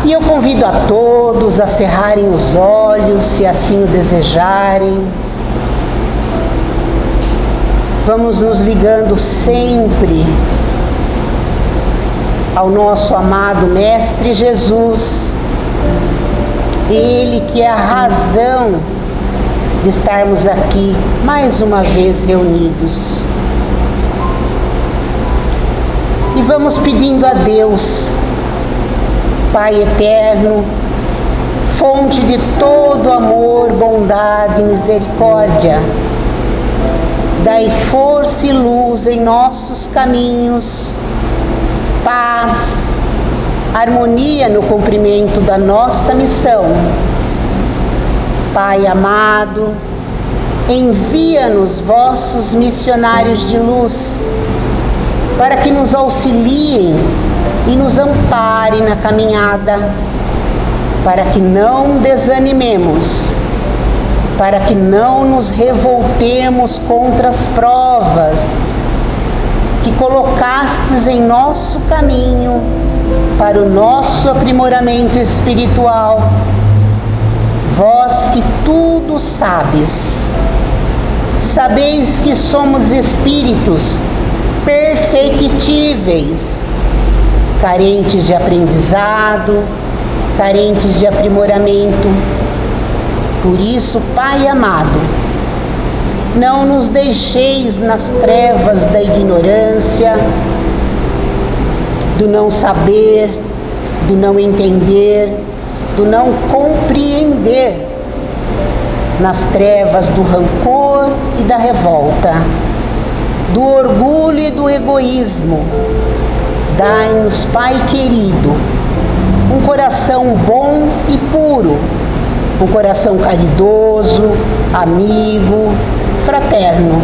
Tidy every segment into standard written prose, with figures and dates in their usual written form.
E eu convido a todos a cerrarem os olhos, se assim o desejarem. Vamos nos ligando sempre ao nosso amado Mestre Jesus, Ele que é a razão de estarmos aqui mais uma vez reunidos. E vamos pedindo a Deus, Pai eterno, fonte de todo amor, bondade e misericórdia, dai força e luz em nossos caminhos, paz, harmonia no cumprimento da nossa missão. Pai amado, envia-nos vossos missionários de luz, para que nos auxiliem e nos amparem na caminhada, para que não desanimemos, para que não nos revoltemos contra as provas que colocastes em nosso caminho para o nosso aprimoramento espiritual. Vós que tudo sabes, sabeis que somos espíritos perfectíveis, carentes de aprendizado, carentes de aprimoramento. Por isso, Pai amado, não nos deixeis nas trevas da ignorância, do não saber, do não entender, do não compreender, nas trevas do rancor e da revolta, do orgulho e do egoísmo. Dai-nos, Pai querido, um coração bom e puro, um coração caridoso, amigo, fraterno,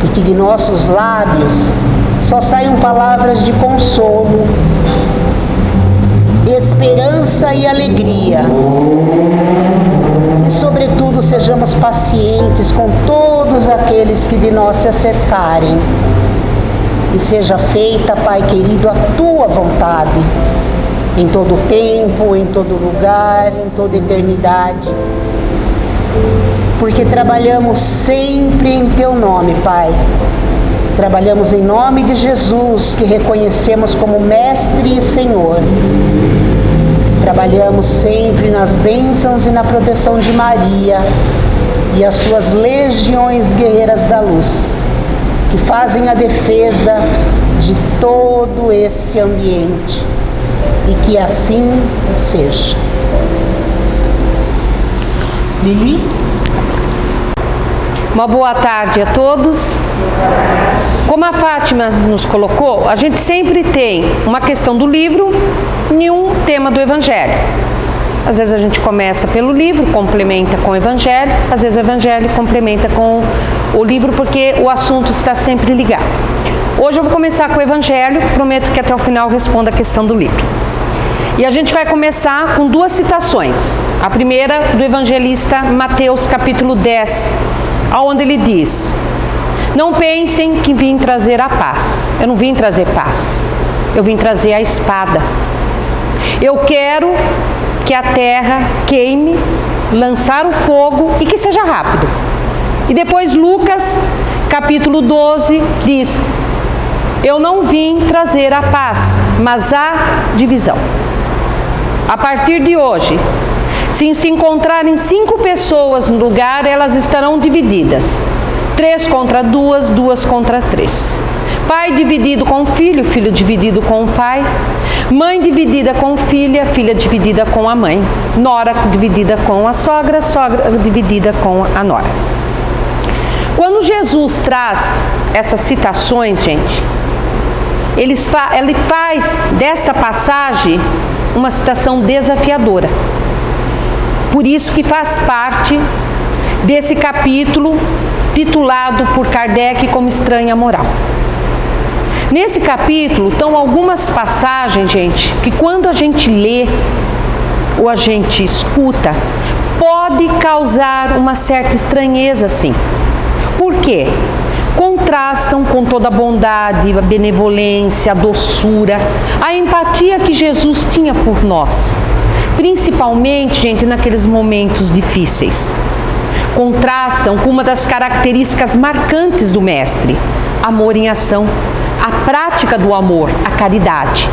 e que de nossos lábios só saiam palavras de consolo, esperança e alegria, e sobretudo sejamos pacientes com todos aqueles que de nós se acercarem, e seja feita, Pai querido, a Tua vontade, em todo tempo, em todo lugar, em toda eternidade, porque trabalhamos sempre em Teu nome, Pai. Trabalhamos em nome de Jesus, que reconhecemos como Mestre e Senhor. Trabalhamos sempre nas bênçãos e na proteção de Maria e as suas legiões guerreiras da luz, que fazem a defesa de todo esse ambiente. E que assim seja. Lili? Uma boa tarde a todos. Como a Fátima nos colocou, a gente sempre tem uma questão do livro e um tema do Evangelho. Às vezes a gente começa pelo livro, complementa com o Evangelho, às vezes o Evangelho complementa com o livro, porque o assunto está sempre ligado. Hoje eu vou começar com o Evangelho, prometo que até o final eu respondo a questão do livro. E a gente vai começar com duas citações. A primeira do evangelista Mateus, capítulo 10, onde ele diz: não pensem que vim trazer a paz. Eu não vim trazer paz, eu vim trazer a espada. Eu quero que a terra queime, lançar o fogo e que seja rápido. E depois Lucas, capítulo 12, diz: eu não vim trazer a paz, mas a divisão. A partir de hoje, se encontrarem 5 pessoas no lugar, elas estarão divididas. 3 contra 2, 2 contra 3. Pai dividido com filho, filho dividido com o pai. Mãe dividida com filha, filha dividida com a mãe. Nora dividida com a sogra, sogra dividida com a nora. Quando Jesus traz essas citações, gente, ele faz dessa passagem uma citação desafiadora. Por isso que faz parte desse capítulo titulado por Kardec como Estranha Moral. Nesse capítulo estão algumas passagens, gente, que quando a gente lê ou a gente escuta, pode causar uma certa estranheza, sim. Por quê? contrastam com toda a bondade, a benevolência, a doçura, a empatia que Jesus tinha por nós, principalmente, gente, naqueles momentos difíceis. Contrastam com uma das características marcantes do Mestre, amor em ação, a prática do amor, a caridade.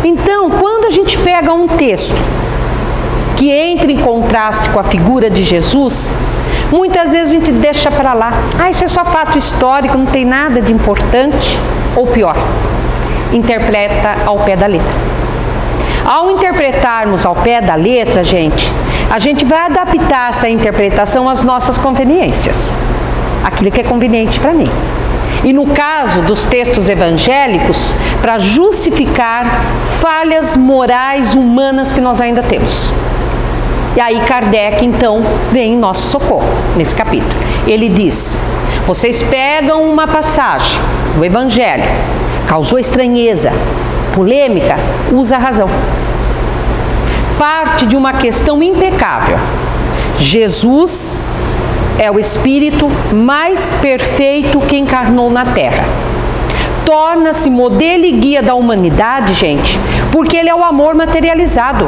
Então, quando a gente pega um texto que entra em contraste com a figura de Jesus, muitas vezes a gente deixa para lá. Isso é só fato histórico, não tem nada de importante. Ou pior, interpreta ao pé da letra. Ao interpretarmos ao pé da letra, gente, a gente vai adaptar essa interpretação às nossas conveniências. Aquilo que é conveniente para mim. E no caso dos textos evangélicos, para justificar falhas morais humanas que nós ainda temos. E aí Kardec, então, vem em nosso socorro, nesse capítulo. Ele diz, vocês pegam uma passagem do Evangelho, causou estranheza, polêmica, usa a razão. Parte de uma questão impecável. Jesus é o Espírito mais perfeito que encarnou na Terra. Torna-se modelo e guia da humanidade, gente, porque Ele é o amor materializado.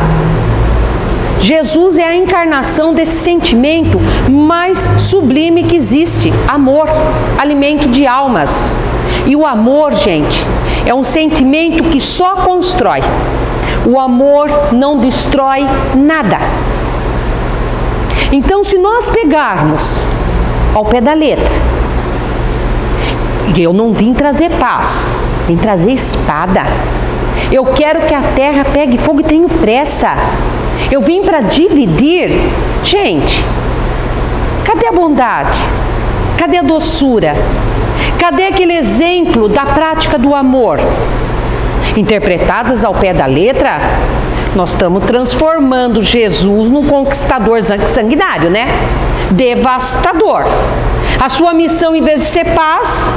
Jesus é a encarnação desse sentimento mais sublime que existe, amor, alimento de almas. E o amor, gente, é um sentimento que só constrói. O amor não destrói nada. Então, se nós pegarmos ao pé da letra, eu não vim trazer paz, vim trazer espada. Eu quero que a terra pegue fogo e tenho pressa. Eu vim para dividir. Gente, cadê a bondade? Cadê a doçura? Cadê aquele exemplo da prática do amor? Interpretadas ao pé da letra, nós estamos transformando Jesus num conquistador sanguinário, né? Devastador. A sua missão, em vez de ser paz,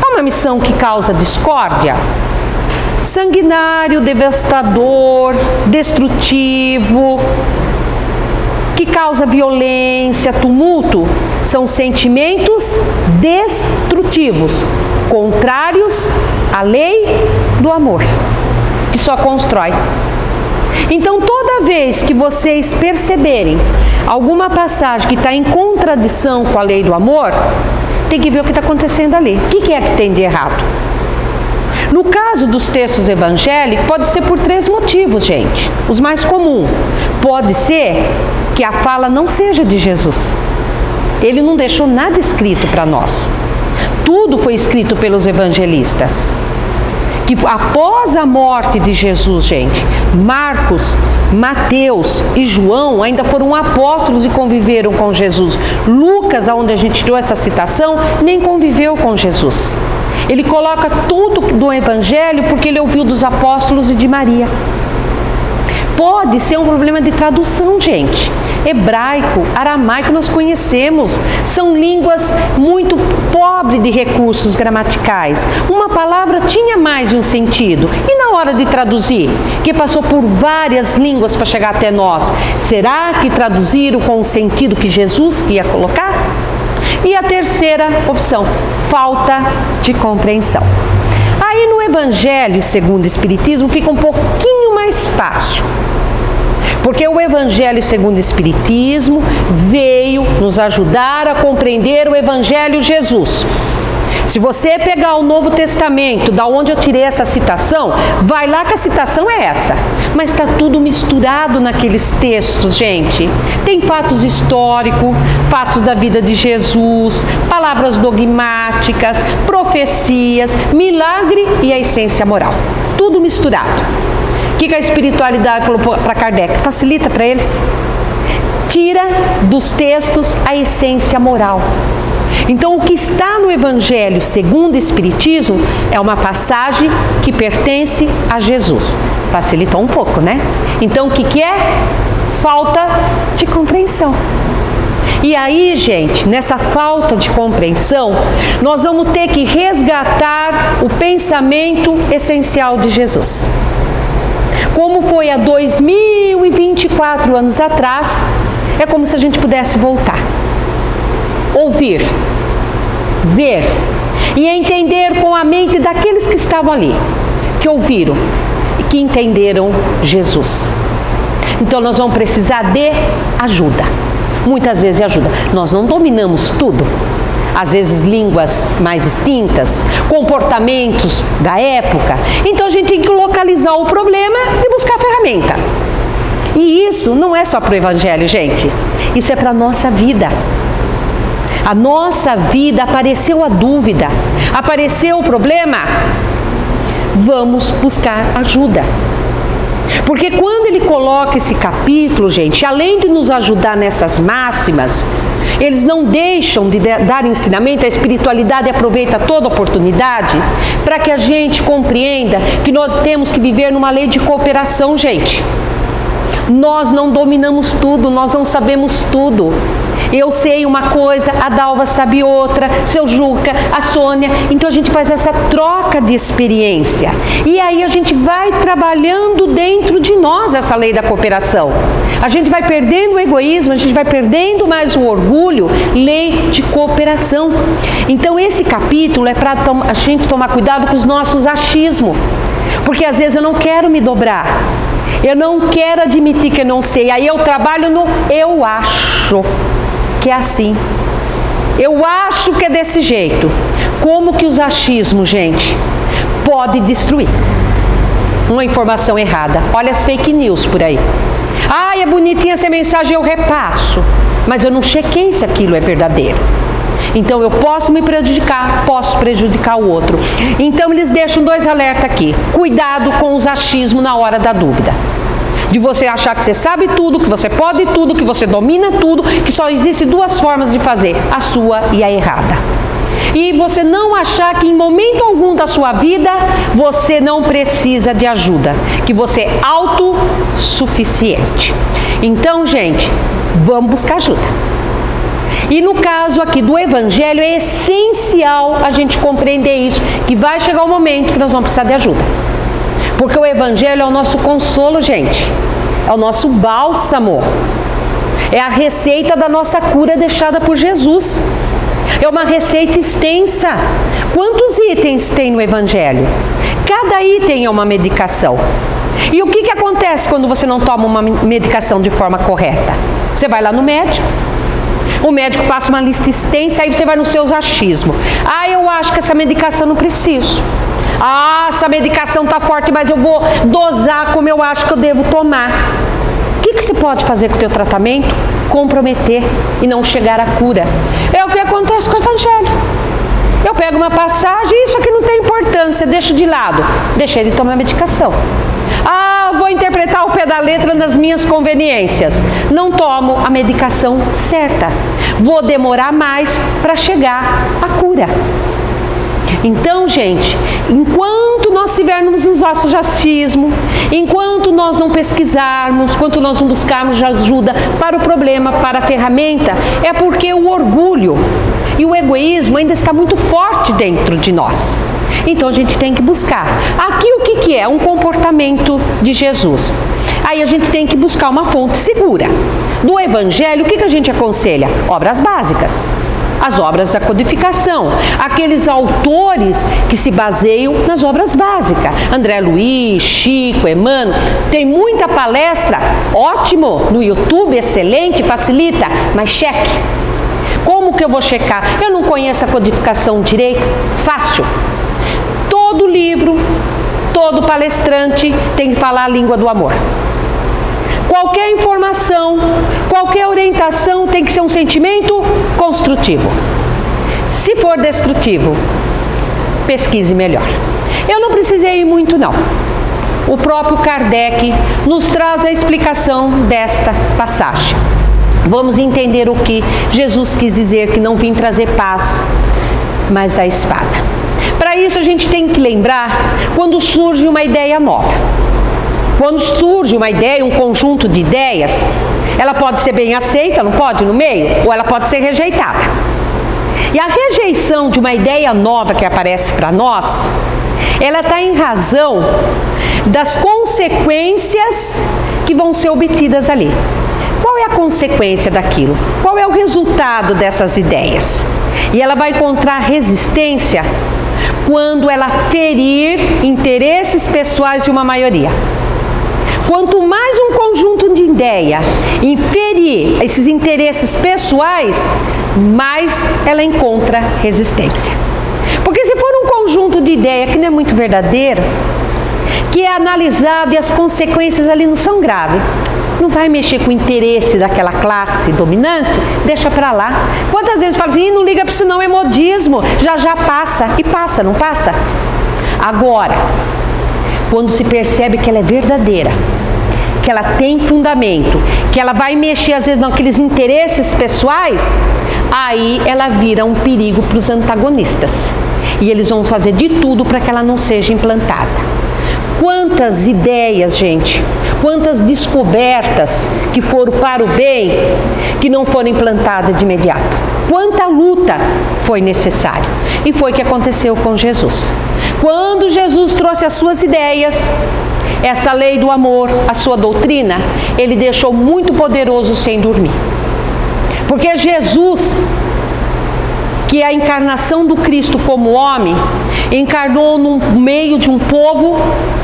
é uma missão que causa discórdia. Sanguinário, devastador, destrutivo, que causa violência, tumulto, são sentimentos destrutivos, contrários à lei do amor, que só constrói. Então, toda vez que vocês perceberem alguma passagem que está em contradição com a lei do amor, tem que ver o que está acontecendo ali. O que é que tem de errado? No caso dos textos evangélicos, pode ser por 3 motivos, gente. Os mais comuns. Pode ser que a fala não seja de Jesus. Ele não deixou nada escrito para nós. Tudo foi escrito pelos evangelistas. Que após a morte de Jesus, gente, Marcos, Mateus e João ainda foram apóstolos e conviveram com Jesus. Lucas, onde a gente tirou essa citação, nem conviveu com Jesus. Ele coloca tudo do Evangelho porque ele ouviu dos apóstolos e de Maria. Pode ser um problema de tradução, gente. Hebraico, aramaico nós conhecemos. São línguas muito pobres de recursos gramaticais. Uma palavra tinha mais de um sentido. E na hora de traduzir, que passou por várias línguas para chegar até nós, será que traduziram com o sentido que Jesus ia colocar? E a terceira opção, falta de compreensão. Aí no Evangelho segundo o Espiritismo fica um pouquinho mais fácil. Porque o Evangelho segundo o Espiritismo veio nos ajudar a compreender o Evangelho Jesus. Se você pegar o Novo Testamento, da onde eu tirei essa citação, vai lá que a citação é essa. Mas está tudo misturado naqueles textos, gente. Tem fatos históricos, fatos da vida de Jesus, palavras dogmáticas, profecias, milagre e a essência moral. Tudo misturado. O que a espiritualidade falou para Kardec? Facilita para eles. Tira dos textos a essência moral. Então, o que está no Evangelho segundo o Espiritismo é uma passagem que pertence a Jesus. Facilitou um pouco, né? Então, o que é? Falta de compreensão. E aí, gente, nessa falta de compreensão, nós vamos ter que resgatar o pensamento essencial de Jesus. Como foi há 2024 anos atrás, é como se a gente pudesse voltar. Ouvir, ver e entender com a mente daqueles que estavam ali, que ouviram e que entenderam Jesus. Então nós vamos precisar de ajuda, muitas vezes de ajuda. Nós não dominamos tudo, às vezes línguas mais extintas, comportamentos da época. Então a gente tem que localizar o problema e buscar a ferramenta. E isso não é só para o Evangelho, gente. Isso é para a nossa vida. A nossa vida, apareceu a dúvida, apareceu o problema, vamos buscar ajuda. Porque quando ele coloca esse capítulo, gente, além de nos ajudar nessas máximas, eles não deixam de dar ensinamento. A espiritualidade aproveita toda oportunidade para que a gente compreenda que nós temos que viver numa lei de cooperação, gente. Nós não dominamos tudo, nós não sabemos tudo. Eu sei uma coisa, a Dalva sabe outra, seu Juca, a Sônia. Então a gente faz essa troca de experiência. E aí a gente vai trabalhando dentro de nós essa lei da cooperação. A gente vai perdendo o egoísmo, a gente vai perdendo mais o orgulho, lei de cooperação. Então esse capítulo é para a gente tomar cuidado com os nossos achismos. Porque às vezes eu não quero me dobrar. Eu não quero admitir que eu não sei. Aí eu trabalho no eu acho que é assim. Eu acho que é desse jeito. Como que os achismos, gente, pode destruir uma informação errada? Olha as fake news por aí. Ah, é bonitinha essa mensagem, eu repasso. Mas eu não chequei se aquilo é verdadeiro. Então eu posso me prejudicar, posso prejudicar o outro. Então eles deixam dois alertas aqui. Cuidado com os achismos na hora da dúvida. De você achar que você sabe tudo, que você pode tudo, que você domina tudo, que só existe duas formas de fazer, a sua e a errada. E você não achar que em momento algum da sua vida você não precisa de ajuda, que você é autossuficiente. Então, gente, vamos buscar ajuda. E no caso aqui do Evangelho é essencial a gente compreender isso, que vai chegar um momento que nós vamos precisar de ajuda. Porque o Evangelho é o nosso consolo, gente. É o nosso bálsamo. É a receita da nossa cura deixada por Jesus. É uma receita extensa. Quantos itens tem no Evangelho? Cada item é uma medicação. E o que acontece quando você não toma uma medicação de forma correta? Você vai lá no médico. O médico passa uma lista extensa, aí você vai nos seus achismos. Ah, eu acho que essa medicação não preciso. Ah, essa medicação está forte, mas eu vou dosar como eu acho que eu devo tomar. O que você pode fazer com o teu tratamento? Comprometer e não chegar à cura. É o que acontece com o Evangelho. Eu pego uma passagem, isso aqui não tem importância, deixo de lado. Deixei de tomar medicação. Ah, vou interpretar ao pé da letra nas minhas conveniências. Não tomo a medicação certa. Vou demorar mais para chegar à cura. Então, gente, enquanto nós tivermos os nossos achismos, enquanto nós não pesquisarmos, enquanto nós não buscarmos ajuda para o problema, para a ferramenta, é porque o orgulho e o egoísmo ainda está muito forte dentro de nós. Então a gente tem que buscar. Aqui o que é? Um comportamento de Jesus. Aí a gente tem que buscar uma fonte segura. Do Evangelho, o que a gente aconselha? Obras básicas. As obras da codificação, aqueles autores que se baseiam nas obras básicas. André Luiz, Chico, Emmanuel, tem muita palestra, ótimo, no YouTube, excelente, facilita, mas cheque. Como que eu vou checar? Eu não conheço a codificação direito? Fácil. Todo livro, todo palestrante tem que falar a língua do amor. Qualquer informação, qualquer orientação tem que ser um sentimento construtivo. Se for destrutivo, pesquise melhor. Eu não precisei ir muito não. O próprio Kardec nos traz a explicação desta passagem. Vamos entender o que Jesus quis dizer, que não vim trazer paz, mas a espada. Para isso a gente tem que lembrar quando surge uma ideia nova. Quando surge uma ideia, um conjunto de ideias, ela pode ser bem aceita, não pode, no meio, ou ela pode ser rejeitada. E a rejeição de uma ideia nova que aparece para nós, ela está em razão das consequências que vão ser obtidas ali. Qual é a consequência daquilo? Qual é o resultado dessas ideias? E ela vai encontrar resistência quando ela ferir interesses pessoais de uma maioria. Quanto mais um conjunto de ideia inferir esses interesses pessoais, mais ela encontra resistência. Porque se for um conjunto de ideia que não é muito verdadeiro, que é analisado e as consequências ali não são graves, não vai mexer com o interesse daquela classe dominante, deixa pra lá. Quantas vezes fala assim, não liga para isso não, é modismo, já passa, e passa, não passa? Agora, quando se percebe que ela é verdadeira, que ela tem fundamento, que ela vai mexer às vezes naqueles interesses pessoais, aí ela vira um perigo para os antagonistas. E eles vão fazer de tudo para que ela não seja implantada. Quantas ideias, gente, quantas descobertas que foram para o bem, que não foram implantadas de imediato. Quanta luta foi necessário. E foi o que aconteceu com Jesus. Quando Jesus trouxe as suas ideias, essa lei do amor, a sua doutrina, ele deixou muito poderoso sem dormir. Porque Jesus, que é a encarnação do Cristo como homem, encarnou no meio de um povo,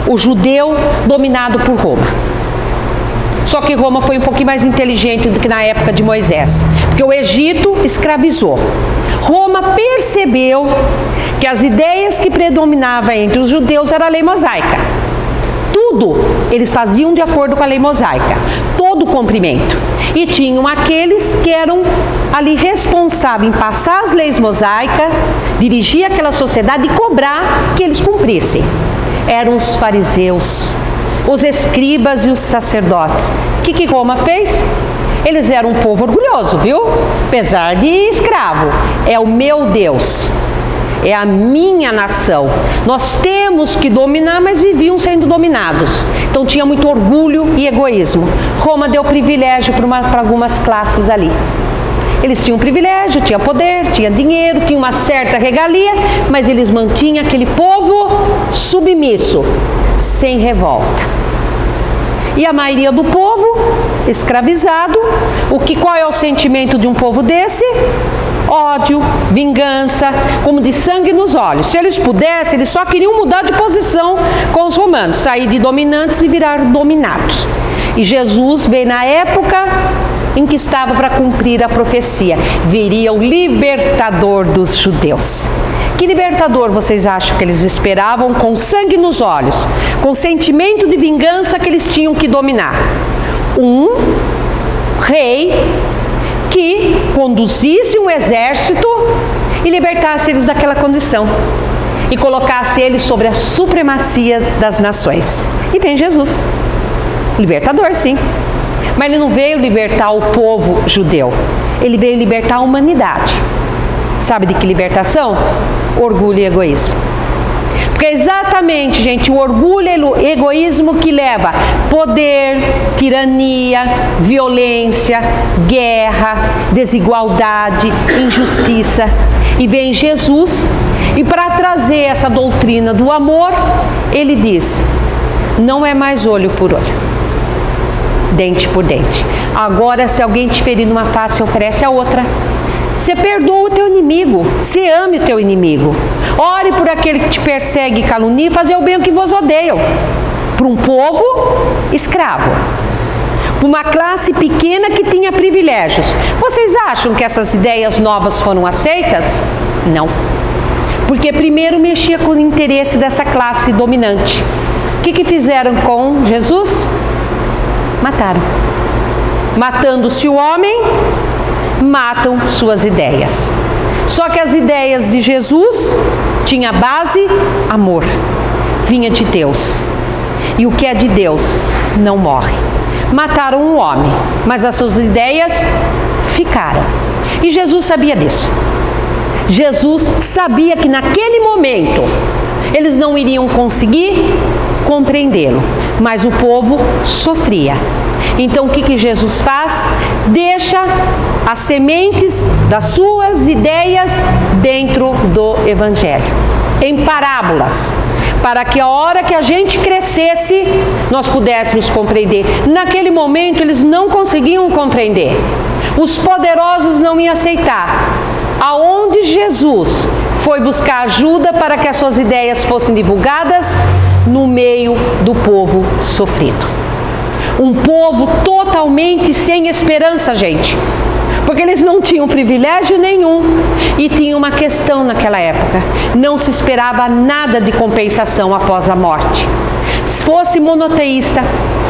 o judeu, dominado por Roma. Só que Roma foi um pouquinho mais inteligente do que na época de Moisés, porque o Egito escravizou. Roma percebeu que as ideias que predominavam entre os judeus era a lei mosaica. Tudo eles faziam de acordo com a lei mosaica, todo o cumprimento. E tinham aqueles que eram ali responsáveis em passar as leis mosaicas, dirigir aquela sociedade e cobrar que eles cumprissem. Eram os fariseus, os escribas e os sacerdotes. O que Roma fez? Eles eram um povo orgulhoso, viu? Apesar de escravo. É o meu Deus. É a minha nação. Nós temos que dominar, mas viviam sendo dominados. Então tinha muito orgulho e egoísmo. Roma deu privilégio para algumas classes ali. Eles tinham privilégio, tinham poder, tinham dinheiro, tinham uma certa regalia, mas eles mantinham aquele povo submisso, sem revolta. E a maioria do povo, escravizado, qual é o sentimento de um povo desse? Ódio, vingança, como de sangue nos olhos. Se eles pudessem, eles só queriam mudar de posição com os romanos, sair de dominantes e virar dominados. E Jesus veio na época em que estava para cumprir a profecia. Viria o libertador dos judeus. Que libertador vocês acham que eles esperavam com sangue nos olhos, com sentimento de vingança que eles tinham que dominar? Um rei que conduzisse um exército e libertasse eles daquela condição e colocasse eles sobre a supremacia das nações. E vem Jesus, libertador sim, mas ele não veio libertar o povo judeu, ele veio libertar a humanidade. Sabe de que libertação? Orgulho e egoísmo. Porque é exatamente, gente, o orgulho e o egoísmo que leva poder, tirania, violência, guerra, desigualdade, injustiça. E vem Jesus, e para trazer essa doutrina do amor, ele diz, não é mais olho por olho, dente por dente. Agora, se alguém te ferir numa face, oferece a outra. Você perdoa o teu inimigo, você ame o teu inimigo. Ore por aquele que te persegue e calunia, fazer o bem ao que vos odeiam. Para um povo escravo, para uma classe pequena que tinha privilégios. Vocês acham que essas ideias novas foram aceitas? Não. Porque primeiro mexia com o interesse dessa classe dominante. O que fizeram com Jesus? Mataram. Matando-se o homem, matam suas ideias. Só que as ideias de Jesus tinha base amor, vinha de Deus. E o que é de Deus não morre. Mataram um homem, mas as suas ideias ficaram. E Jesus sabia disso. Jesus sabia que naquele momento eles não iriam conseguir compreendê-lo, mas o povo sofria. Então o que Jesus faz? Deixa as sementes das suas ideias dentro do Evangelho, em parábolas, para que a hora que a gente crescesse, nós pudéssemos compreender. Naquele momento eles não conseguiam compreender, os poderosos não iam aceitar, aonde Jesus foi buscar ajuda para que as suas ideias fossem divulgadas? No meio do povo sofrido. Um povo totalmente sem esperança, gente. Porque eles não tinham privilégio nenhum e tinha uma questão naquela época. Não se esperava nada de compensação após a morte. Fosse monoteísta,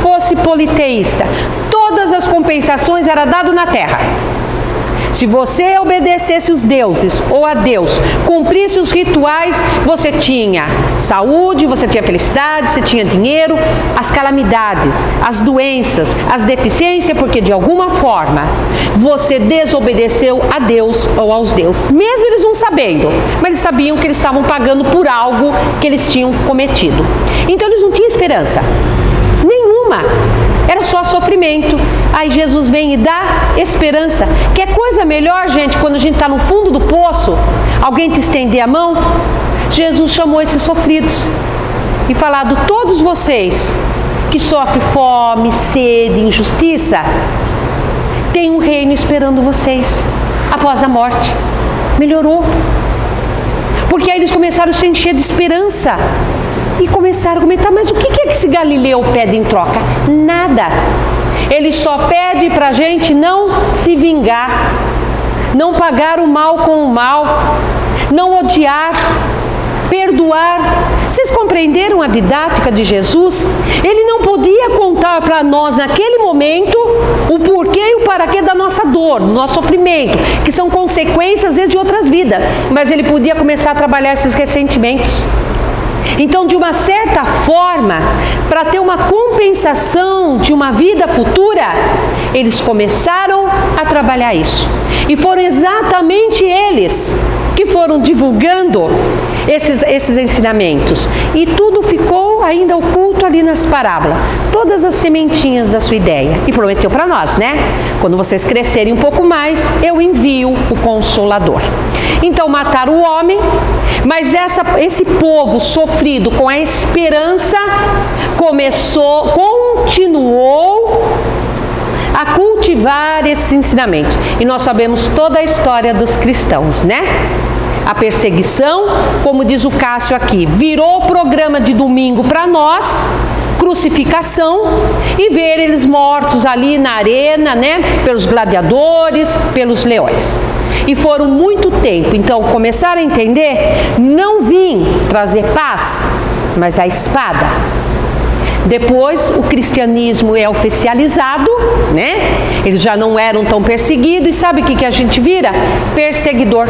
fosse politeísta, todas as compensações eram dadas na terra. Se você obedecesse os deuses ou a Deus, cumprisse os rituais, você tinha saúde, você tinha felicidade, você tinha dinheiro. As calamidades, as doenças, as deficiências, porque de alguma forma você desobedeceu a Deus ou aos deuses. Mesmo eles não sabendo, mas eles sabiam que eles estavam pagando por algo que eles tinham cometido. Então eles não tinham esperança nenhuma. Era só sofrimento. Aí Jesus vem e dá esperança. Que é coisa melhor, gente, quando a gente está no fundo do poço, alguém te estender a mão. Jesus chamou esses sofridos e falado: todos vocês que sofrem fome, sede, injustiça, tem um reino esperando vocês após a morte. Melhorou. Porque aí eles começaram a se encher de esperança. E começaram a comentar: mas o que é que esse Galileu pede em troca? Nada. Ele só pede para a gente não se vingar, não pagar o mal com o mal, não odiar, perdoar. Vocês compreenderam a didática de Jesus? Ele não podia contar para nós naquele momento o porquê e o paraquê da nossa dor, do nosso sofrimento, que são consequências às vezes de outras vidas, mas ele podia começar a trabalhar esses ressentimentos. Então, de uma certa forma, para ter uma compensação de uma vida futura, eles começaram a trabalhar isso. E foram exatamente eles que foram divulgando esses ensinamentos. E tudo ficou ainda oculto ali nas parábolas. Todas as sementinhas da sua ideia. E prometeu para nós, né? Quando vocês crescerem um pouco mais, eu envio o Consolador. Então mataram o homem, mas esse povo sofrido com a esperança continuou a cultivar esses ensinamentos. E nós sabemos toda a história dos cristãos, né? A perseguição, como diz o Cássio aqui, virou programa de domingo para nós, crucificação, e ver eles mortos ali na arena, né? Pelos gladiadores, pelos leões. E foram muito tempo. Então começaram a entender: não vim trazer paz, mas a espada. Depois o cristianismo é oficializado, né? Eles já não eram tão perseguidos. E sabe o que a gente vira? Perseguidor.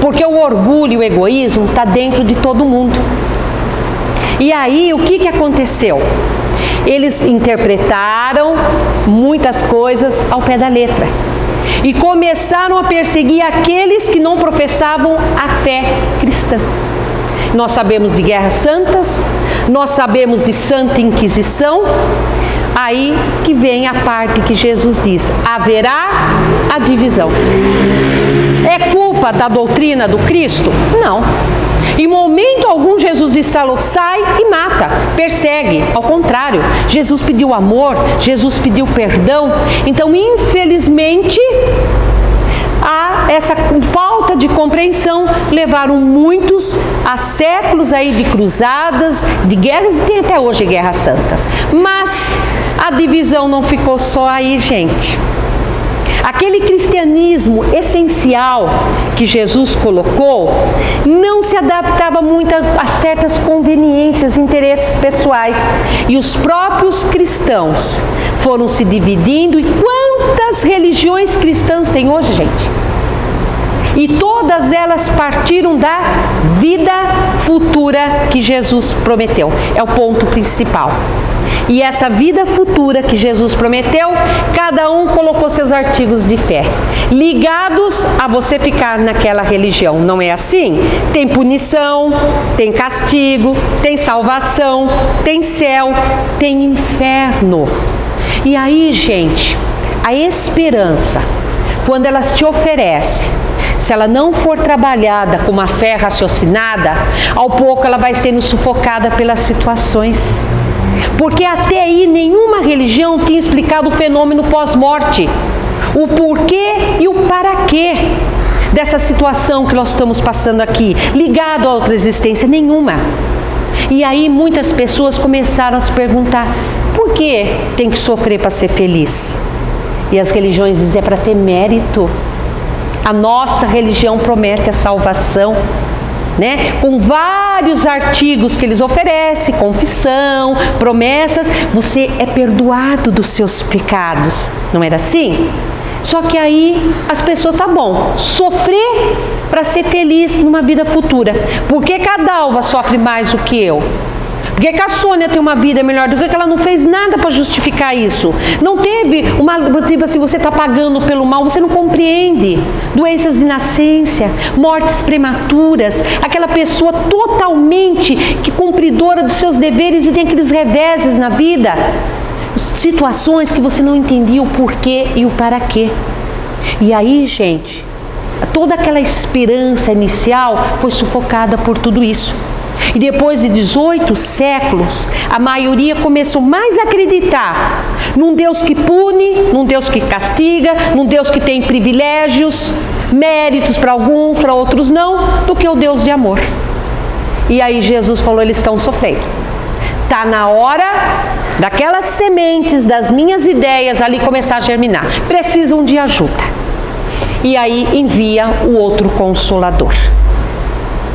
Porque o orgulho e o egoísmo está dentro de todo mundo. E aí o que aconteceu? Eles interpretaram muitas coisas ao pé da letra. E começaram a perseguir aqueles que não professavam a fé cristã. Nós sabemos de guerras santas, nós sabemos de Santa Inquisição. Aí que vem a parte que Jesus diz: haverá a divisão. É culpa da doutrina do Cristo? Não. Em momento algum Jesus disse: sai e mata, persegue. Ao contrário, Jesus pediu amor, Jesus pediu perdão. Então, infelizmente, essa falta de compreensão levaram muitos a séculos aí de cruzadas, de guerras, e tem até hoje guerras santas. Mas a divisão não ficou só aí, gente. Aquele cristianismo essencial que Jesus colocou não se adaptava muito a certas conveniências, interesses pessoais. E os próprios cristãos foram se dividindo. E quantas religiões cristãs tem hoje, gente? E todas elas partiram da vida futura que Jesus prometeu. É o ponto principal. E essa vida futura que Jesus prometeu, cada um colocou seus artigos de fé, ligados a você ficar naquela religião. Não é assim? Tem punição, tem castigo, tem salvação, tem céu, tem inferno. E aí, gente, a esperança, quando ela te oferece, se ela não for trabalhada com uma fé raciocinada, ao pouco ela vai sendo sufocada pelas situações. Porque até aí nenhuma religião tinha explicado o fenômeno pós-morte. o porquê e o para quê dessa situação que nós estamos passando aqui, ligado a outra existência nenhuma. E aí muitas pessoas começaram a se perguntar, por que tem que sofrer para ser feliz? E as religiões dizem, é para ter mérito. A nossa religião promete a salvação, né? Com vários artigos que eles oferecem, confissão, promessas, você é perdoado dos seus pecados. Não era assim? Só que aí as pessoas, tá bom, sofrer para ser feliz numa vida futura. Por que a Dalva sofre mais do que eu? Por que a Sônia tem uma vida melhor do que ela não fez nada para justificar isso? Não teve uma, tipo assim, você está pagando pelo mal, você não compreende. Doenças de nascença, mortes prematuras, aquela pessoa totalmente que cumpridora dos seus deveres e tem aqueles reveses na vida. Situações que você não entendia o porquê e o para quê. E aí, gente, toda aquela esperança inicial foi sufocada por tudo isso. E depois de 18 séculos, a maioria começou mais a acreditar num Deus que pune, num Deus que castiga, num Deus que tem privilégios, méritos para alguns, para outros não, do que o Deus de amor. E aí Jesus falou, eles estão sofrendo. Está na hora daquelas sementes das minhas ideias ali começar a germinar. Precisam de ajuda. E aí envia o outro Consolador.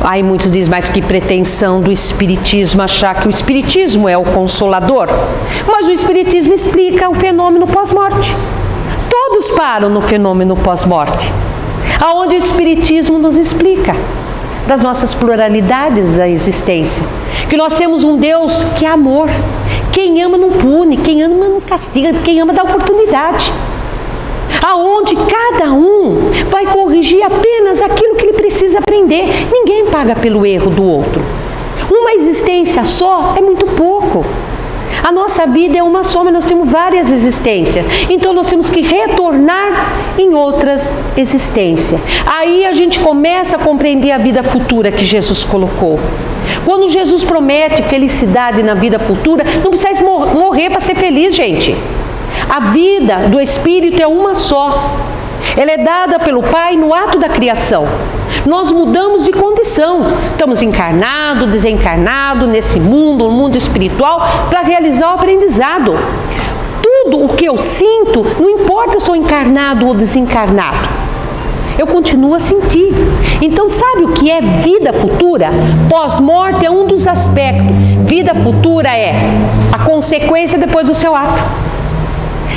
Aí muitos dizem, mas que pretensão do Espiritismo achar que o Espiritismo é o Consolador. Mas o Espiritismo explica o fenômeno pós-morte. Todos param no fenômeno pós-morte. Aonde o Espiritismo nos explica das nossas pluralidades da existência. Que nós temos um Deus que é amor. Quem ama não pune, quem ama não castiga, quem ama dá oportunidade. Aonde cada um vai corrigir apenas aquilo que ele precisa aprender. Ninguém paga pelo erro do outro. Uma existência só é muito pouco. A nossa vida é uma só, mas nós temos várias existências. Então nós temos que retornar em outras existências. Aí a gente começa a compreender a vida futura que Jesus colocou. Quando Jesus promete felicidade na vida futura, não precisa morrer para ser feliz, gente. A vida do Espírito é uma só. Ela é dada pelo Pai no ato da criação. Nós mudamos de condição. Estamos encarnado, desencarnado nesse mundo, no mundo espiritual, para realizar o aprendizado. Tudo o que eu sinto, não importa se eu sou encarnado ou desencarnado, eu continuo a sentir. Então sabe o que é vida futura? Pós-morte é um dos aspectos. Vida futura é a consequência depois do seu ato.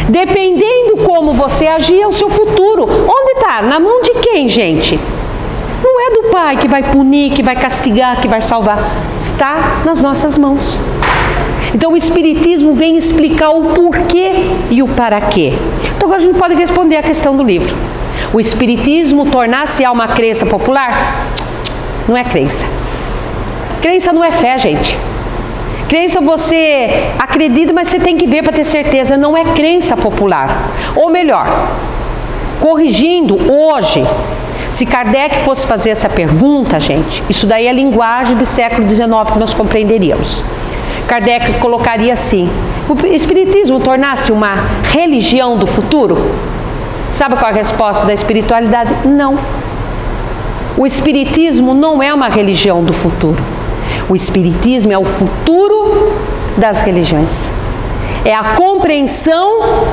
Dependendo como você agir, é o seu futuro. Onde está? Na mão de quem, gente? Não é do Pai que vai punir, que vai castigar, que vai salvar. Está nas nossas mãos. Então o Espiritismo vem explicar o porquê e o para quê. Então agora a gente pode responder a questão do livro. O Espiritismo tornar-se uma crença popular? Não é crença. Crença não é fé, gente. Crença você acredita, mas você tem que ver para ter certeza. Não é crença popular. Ou melhor, corrigindo hoje, se Kardec fosse fazer essa pergunta, gente, isso daí é linguagem do século XIX que nós compreenderíamos. Kardec colocaria assim: o Espiritismo tornasse uma religião do futuro? Sabe qual é a resposta da espiritualidade? Não. O Espiritismo não é uma religião do futuro. O Espiritismo é o futuro das religiões. É a compreensão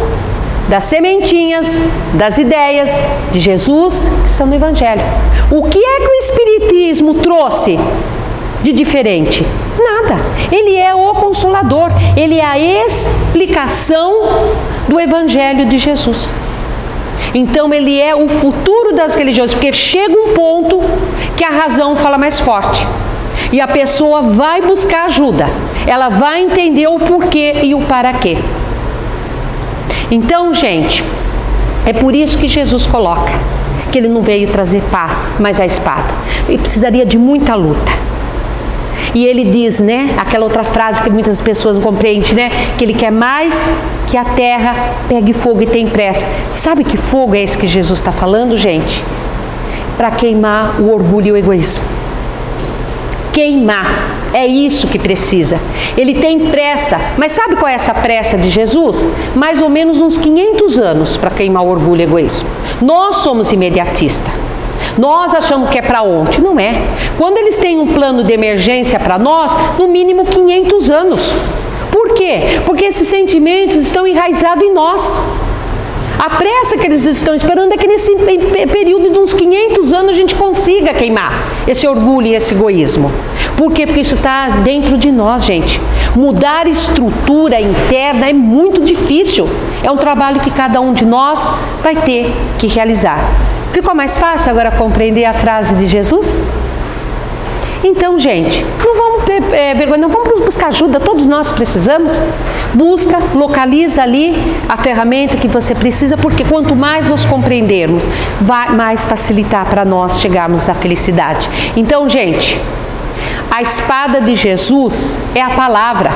das sementinhas, das ideias de Jesus que estão no Evangelho. O que é que o Espiritismo trouxe de diferente? Nada. Ele é o Consolador. Ele é a explicação do Evangelho de Jesus. Então ele é o futuro das religiões, porque chega um ponto que a razão fala mais forte. E a pessoa vai buscar ajuda. Ela vai entender o porquê e o para quê. Então, gente, é por isso que Jesus coloca que ele não veio trazer paz, mas a espada. Ele precisaria de muita luta. E ele diz, né, aquela outra frase que muitas pessoas não compreendem, né, que ele quer mais que a terra pegue fogo e tenha pressa. Sabe que fogo é esse que Jesus está falando, gente? Para queimar o orgulho e o egoísmo. queimar. É isso que precisa. Ele tem pressa, mas sabe qual é essa pressa de Jesus? Mais ou menos uns 500 anos para queimar o orgulho e o egoísmo. Nós somos imediatistas. Nós achamos que é para ontem, não é. Quando eles têm um plano de emergência para nós, no mínimo 500 anos. Por quê? Porque esses sentimentos estão enraizados em nós. A pressa que eles estão esperando é que nesse período de uns 500 anos a gente consiga queimar esse orgulho e esse egoísmo. Por quê? Porque isso está dentro de nós, gente. Mudar estrutura interna é muito difícil. É um trabalho que cada um de nós vai ter que realizar. Ficou mais fácil agora compreender a frase de Jesus? Então, gente, não vamos ter vergonha, não vamos buscar ajuda, todos nós precisamos. Busca, localiza ali a ferramenta que você precisa, porque quanto mais nós compreendermos, vai mais facilitar para nós chegarmos à felicidade. Então, gente, a espada de Jesus é a palavra,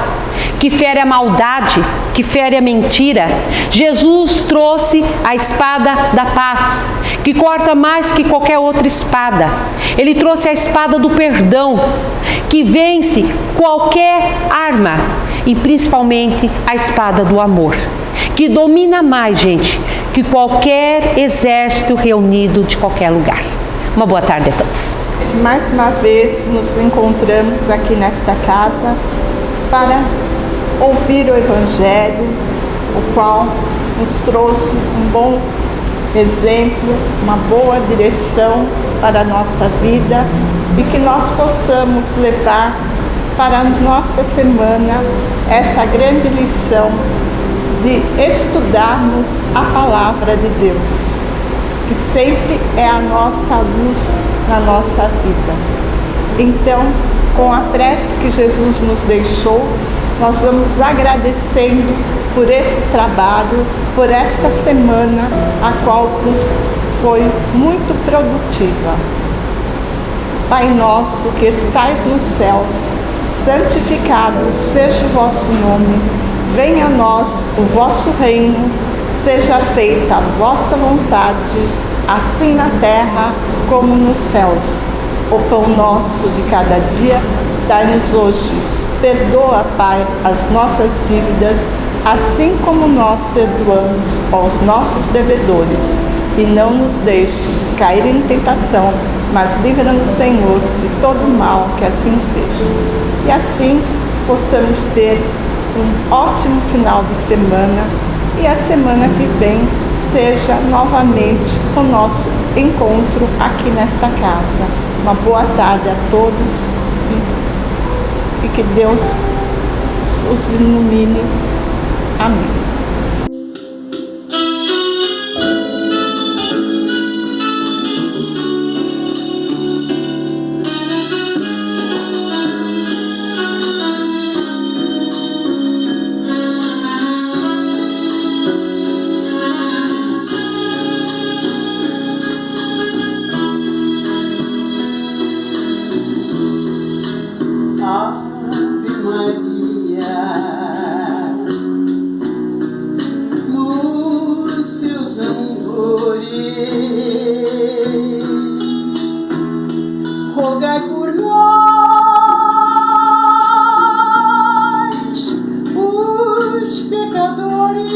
que fere a maldade, que fere a mentira. Jesus trouxe a espada da paz, que corta mais que qualquer outra espada. Ele trouxe a espada do perdão, que vence qualquer arma, e principalmente a espada do amor, que domina mais, gente, que qualquer exército reunido de qualquer lugar. Uma boa tarde a todos. Mais uma vez nos encontramos aqui nesta casa para ouvir o Evangelho, o qual nos trouxe um bom exemplo, uma boa direção para a nossa vida e que nós possamos levar para a nossa semana essa grande lição de estudarmos a Palavra de Deus, que sempre é a nossa luz na nossa vida. Então, com a prece que Jesus nos deixou, nós vamos agradecendo por esse trabalho, por esta semana, a qual nos foi muito produtiva. Pai nosso que estais nos céus, santificado seja o vosso nome, venha a nós o vosso reino, seja feita a vossa vontade, assim na terra como nos céus. O pão nosso de cada dia dai-nos hoje. Perdoa, Pai, as nossas dívidas, assim como nós perdoamos aos nossos devedores. E não nos deixes cair em tentação, mas livra-nos, Senhor, de todo mal, que assim seja. E assim possamos ter um ótimo final de semana e a semana que vem seja novamente o nosso encontro aqui nesta casa. Uma boa tarde a todos e que Deus os ilumine. Amém. Rogai por nós, os pecadores.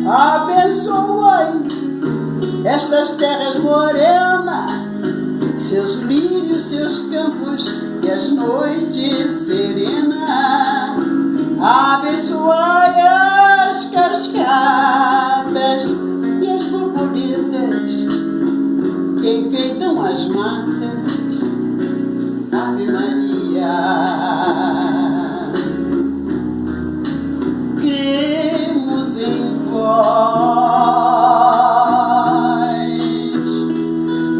Abençoai estas terras morenas, seus lírios, seus campos e as noites serenas. Abençoai as cascatas e as borboletas que enfeitam as matas. Ave Maria. Cremos em vós,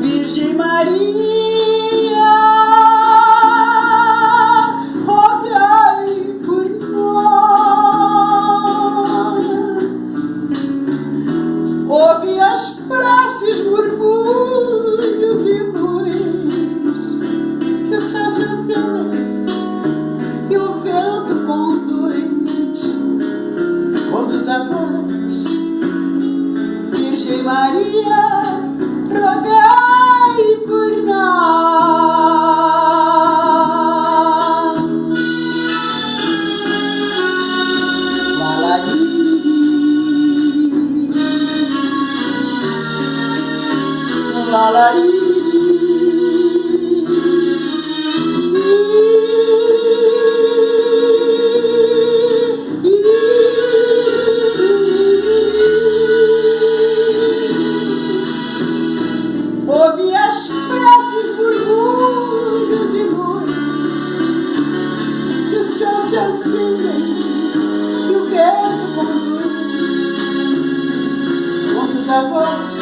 Virgem Maria, rogai por nós. Ouve as preces, murmúrios e luz que o céu se acende avós,